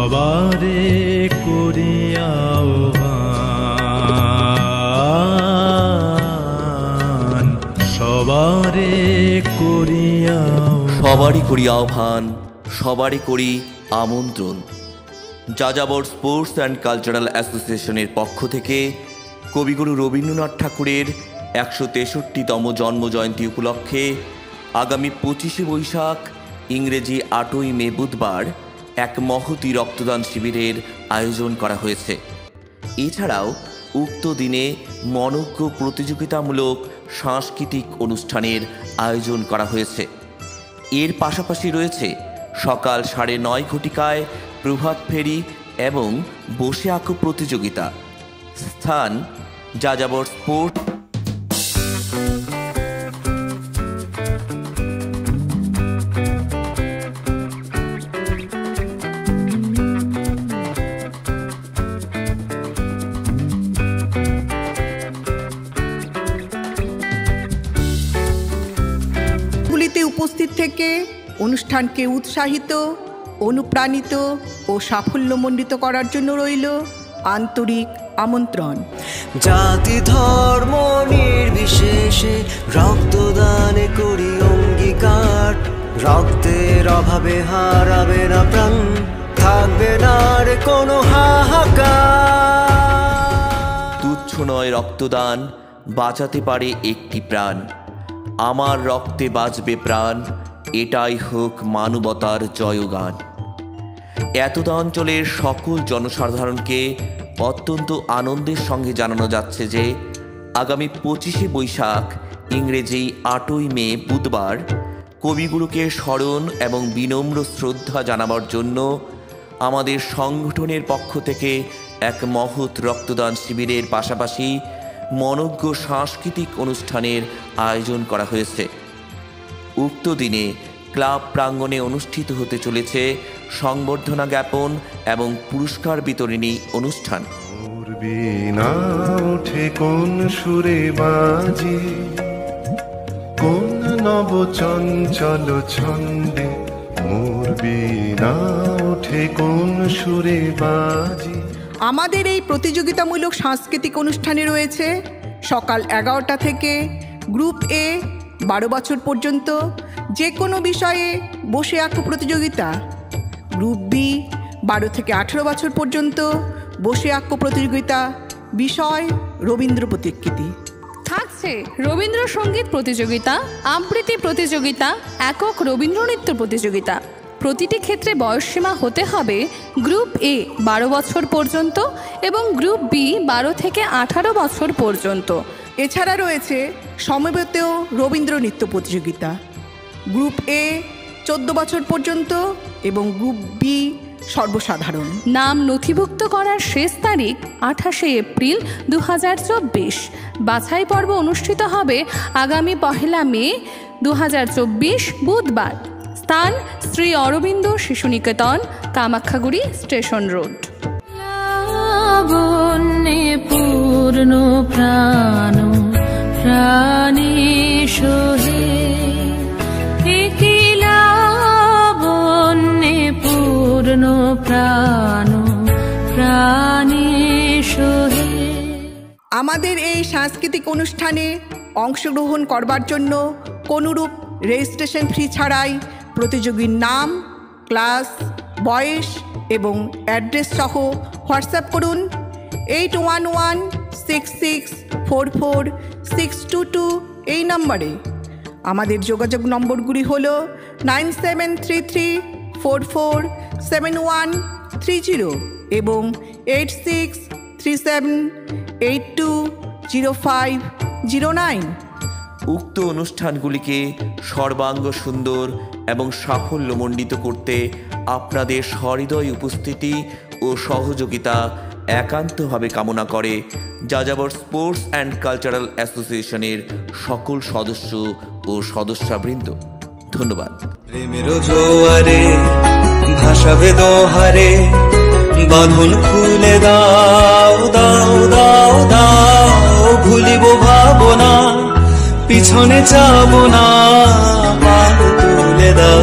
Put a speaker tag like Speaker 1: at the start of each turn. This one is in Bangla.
Speaker 1: সবারে করিয়া আহ্বান, সবারে করিয়া,
Speaker 2: সবারই করি আহ্বান, সবারই করি আমন্ত্রণ। যাযাবর স্পোর্টস অ্যান্ড কালচারাল অ্যাসোসিয়েশনের পক্ষ থেকে কবিগুরু রবীন্দ্রনাথ ঠাকুরের ১৬৩তম জন্মজয়ন্তী উপলক্ষে আগামী ২৫শে বৈশাখ ইংরেজি ৮ই মে বুধবার এক মহতী রক্তদান শিবিরের আয়োজন করা হয়েছে। এছাড়াও উক্ত দিনে মনোজ্ঞ প্রতিযোগিতামূলক সাংস্কৃতিক অনুষ্ঠানের আয়োজন করা হয়েছে। এর পাশাপাশি রয়েছে সকাল ৯:৩০ ঘটিকায় প্রভাত ফেরি এবং বসে আঁকো প্রতিযোগিতা। স্থান যাযাবর স্পোর্ট।
Speaker 3: গুলিতে উপস্থিত থেকে অনুষ্ঠানকে উৎসাহিত, অনুপ্রাণিত ও সাফল্যমণ্ডিত করার জন্য রইল আন্তরিক আমন্ত্রণ।
Speaker 4: জাতি ধর্ম নির্বিশেষে রক্তদানে করি অঙ্গীকার, রক্তের অভাবে হারাবে না প্রাণ, থাকবে না আর কোনো হাহাকার।
Speaker 2: তুচ্ছ নয় রক্তদান, বাঁচাতে পারে একটি প্রাণ, আমার রক্তে বাঁচবে প্রাণ, এটাই হোক মানবতার জয়গান। এতদ অঞ্চলের সকল জনসাধারণকে অত্যন্ত আনন্দের সঙ্গে জানানো যাচ্ছে যে আগামী ২৫শে বৈশাখ ইংরেজি ৮ই মে বুধবার কবিগুরুকে স্মরণ এবং বিনম্র শ্রদ্ধা জানাবার জন্য আমাদের সংগঠনের পক্ষ থেকে এক মহৎ রক্তদান শিবিরের পাশাপাশি মনোজ্ঞ সাংস্কৃতিক অনুষ্ঠানের আয়োজন করা হয়েছে। উক্ত দিনে ক্লাব প্রাঙ্গণে অনুষ্ঠিত হতে চলেছে সংবর্ধনা জ্ঞাপন এবং পুরস্কার বিতরণী অনুষ্ঠান।
Speaker 5: না ওঠে কোন সুরে বাজি, কোন নব চঞ্চল ছন্দে, মোর বীণা ওঠে কোন সুরে বাজি।
Speaker 3: আমাদের এই প্রতিযোগিতামূলক সাংস্কৃতিক অনুষ্ঠানে রয়েছে সকাল 11টা থেকে গ্রুপ এ 12 বছর পর্যন্ত যে কোনো বিষয়ে বসে আঁকো প্রতিযোগিতা, গ্রুপ বি 12 থেকে 18 বছর পর্যন্ত বসে আঁকো প্রতিযোগিতা, বিষয় রবীন্দ্র প্রতিকৃতি।
Speaker 6: থাকছে রবীন্দ্রসঙ্গীত প্রতিযোগিতা, আবৃত্তি প্রতিযোগিতা, একক রবীন্দ্রনৃত্য প্রতিযোগিতা। প্রতিটি ক্ষেত্রে বয়সসীমা হতে হবে গ্রুপ এ 12 বছর পর্যন্ত এবং গ্রুপ বি 12 থেকে 18 বছর পর্যন্ত।
Speaker 3: এছাড়া রয়েছে সমবেত রবীন্দ্র নৃত্য প্রতিযোগিতা, গ্রুপ এ 14 বছর পর্যন্ত এবং গ্রুপ বি সর্বসাধারণ।
Speaker 6: নাম নথিভুক্ত করার শেষ তারিখ 28শে এপ্রিল 2024। বাছাই পর্ব অনুষ্ঠিত হবে আগামী 1 মে 2024 বুধবার। স্থান শ্রী অরবিন্দ শিশু নিকেতন, কামাখ্যাগুড়ি স্টেশন রোড।
Speaker 7: লাবণ্যে পূর্ণ প্রাণ প্রাণী সোহে, কি লাবণ্যে পূর্ণ প্রাণ প্রাণী সোহে।
Speaker 3: আমাদের এই সাংস্কৃতিক অনুষ্ঠানে অংশগ্রহণ করবার জন্য কোনোরূপ রেজিস্ট্রেশন ফি ছাড়াই প্রতিযোগীর নাম, ক্লাস, বয়স এবং অ্যাড্রেস সহ হোয়াটসঅ্যাপ করুন 8116644622 এই নম্বরে। আমাদের যোগাযোগ নম্বরগুলি হল 9733447130 এবং 8637820509।
Speaker 2: উক্ত অনুষ্ঠানগুলিকে সর্বাঙ্গ সুন্দর এবং সাফল্যমণ্ডিত করতে আপনাদের সহৃদয় উপস্থিতি ও সহযোগিতা একান্তভাবে কামনা করে যাযাবর স্পোর্টস অ্যান্ড কালচারাল অ্যাসোসিয়েশনের সকল সদস্য ও সদস্যবৃন্দ। ধন্যবাদ।
Speaker 4: প্রেমের জোয়ারে ভাসাবে দোহারে, বাঁধন খুলে দাও দাও দাও দাও, ভুলিব ভাবনা পিছনে যাব না, তুলে দাও।